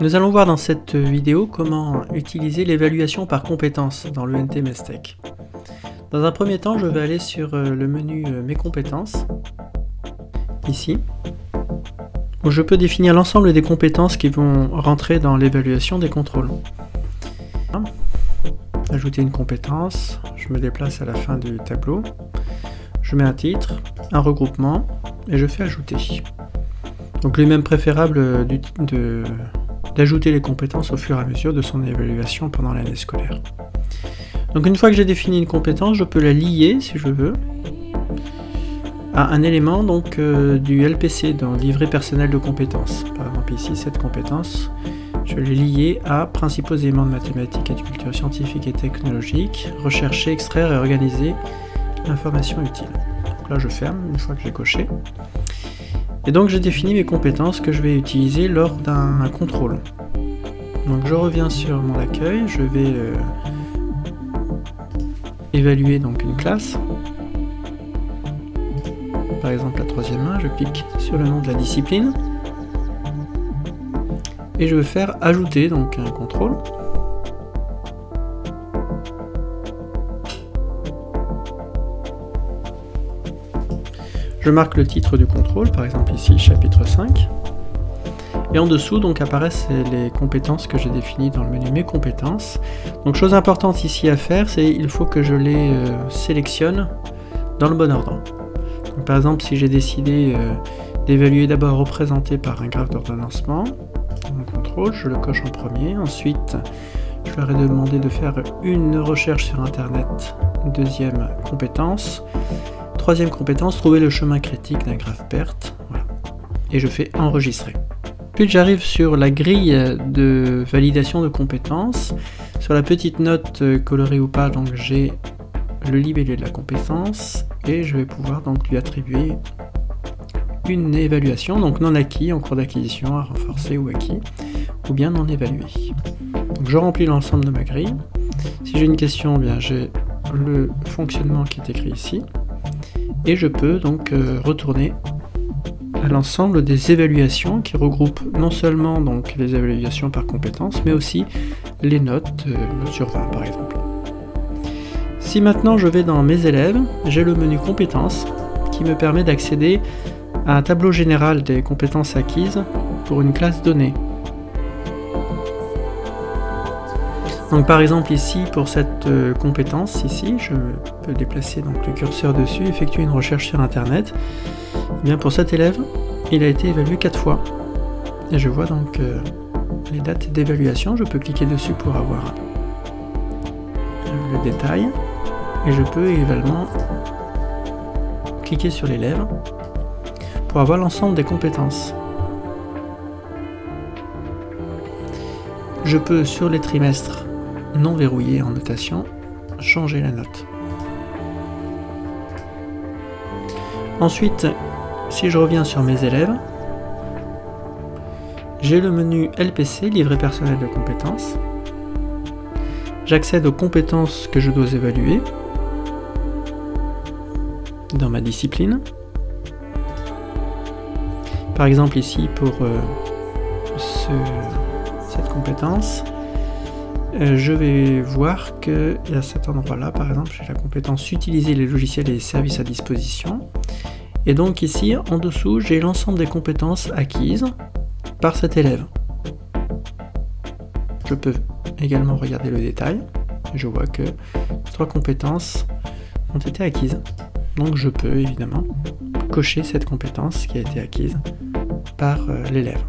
Nous allons voir dans cette vidéo comment utiliser l'évaluation par compétences dans le NT MESTEC. Dans un premier temps, je vais aller sur le menu Mes compétences, ici, où je peux définir l'ensemble des compétences qui vont rentrer dans l'évaluation des contrôles. Ajouter une compétence, je me déplace à la fin du tableau, je mets un titre, un regroupement, et je fais ajouter. Donc il est même préférable d'ajouter les compétences au fur et à mesure de son évaluation pendant l'année scolaire. Donc une fois que j'ai défini une compétence, je peux la lier, si je veux, à un élément donc, du LPC, dans livret personnel de compétences. Par exemple ici, cette compétence, je l'ai liée à principaux éléments de mathématiques et de culture scientifique et technologique, rechercher, extraire et organiser l'information utile. Donc là je ferme une fois que j'ai coché. Et donc j'ai défini mes compétences que je vais utiliser lors d'un contrôle. Donc je reviens sur mon accueil, je vais évaluer donc une classe. Par exemple la troisième main, je clique sur le nom de la discipline. Et je vais faire ajouter donc un contrôle. Je marque le titre du contrôle, par exemple ici chapitre 5. Et en dessous donc apparaissent les compétences que j'ai définies dans le menu Mes compétences. Donc chose importante ici à faire, c'est il faut que je les sélectionne dans le bon ordre. Donc, par exemple si j'ai décidé d'évaluer d'abord représenté par un graphe d'ordonnancement, mon contrôle, je le coche en premier. Ensuite je leur ai demandé de faire une recherche sur internet, deuxième compétence. Troisième compétence, trouver le chemin critique d'un graphe PERT. Voilà. Et je fais enregistrer. Puis j'arrive sur la grille de validation de compétences. Sur la petite note colorée ou pas, donc j'ai le libellé de la compétence et je vais pouvoir donc lui attribuer une évaluation, donc non acquis, en cours d'acquisition, à renforcer ou acquis, ou bien non évalué. Donc je remplis l'ensemble de ma grille. Si j'ai une question, bien j'ai le fonctionnement qui est écrit ici. Et je peux donc retourner à l'ensemble des évaluations qui regroupent non seulement donc les évaluations par compétences, mais aussi les notes, notes sur 20 par exemple. Si maintenant je vais dans mes élèves, j'ai le menu compétences qui me permet d'accéder à un tableau général des compétences acquises pour une classe donnée. Donc par exemple ici, pour cette compétence, ici, je peux déplacer donc le curseur dessus, effectuer une recherche sur internet. Et bien pour cet élève, il a été évalué 4 fois. Et je vois donc les dates d'évaluation, je peux cliquer dessus pour avoir le détail. Et je peux également cliquer sur l'élève pour avoir l'ensemble des compétences. Je peux sur les trimestres non verrouillé en notation, changer la note. Ensuite, si je reviens sur mes élèves, j'ai le menu LPC, livret personnel de compétences. J'accède aux compétences que je dois évaluer dans ma discipline. Par exemple ici pour cette compétence, je vais voir que à cet endroit-là, par exemple, j'ai la compétence utiliser les logiciels et les services à disposition. Et donc ici, en dessous, j'ai l'ensemble des compétences acquises par cet élève. Je peux également regarder le détail. Je vois que 3 compétences ont été acquises. Donc je peux évidemment cocher cette compétence qui a été acquise par l'élève.